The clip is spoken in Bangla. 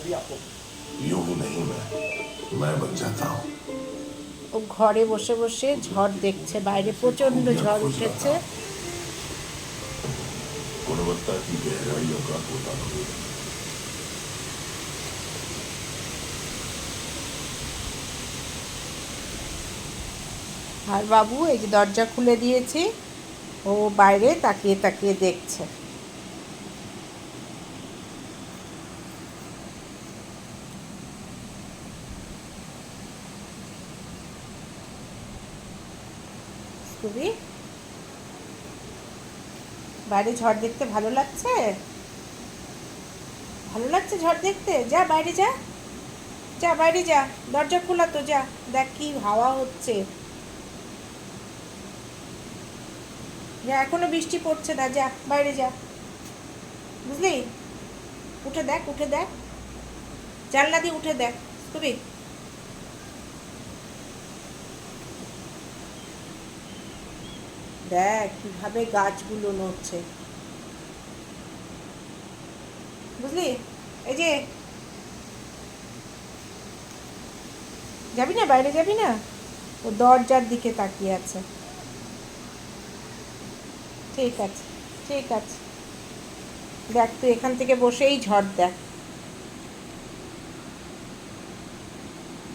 यूं ही नहीं मैं बन जाता हूँ। ও ঘরে বসে বসে ঝড় দেখছে, বাইরে প্রচণ্ড ঝড় উঠেছে। गुणवत्ता की गहराइयों का होता हूँ। আর বাবু এই যে দরজা খুলে দিয়েছি, ও বাইরে তাকিয়ে তাকিয়ে দেখছে। স্কুবি, বাইরে ঝড় দেখতে ভালো লাগছে? ভালো লাগছে ঝড় দেখতে? যা বাইরে যা, যা বাইরে যা, দরজা খোলা তো, যা দেখ কি হাওয়া হচ্ছে। যা, এখনো বৃষ্টি পড়ছে না, যা বাইরে যা, বুঝলি? উঠে দেখ, উঠে দেখ, জানলা দিয়ে উঠে দেখ স্কুবি। দেখ কিভাবে গাছগুলো নড়ছে, বুঝলি? এই যে, যাবি না, বাইরে যাবি না? ও দরজার দিকে তাকিয়ে আছে। ঠিক আছে, ঠিক আছে, দেখ তুই এখান থেকে বসেই ঝড় দেখ।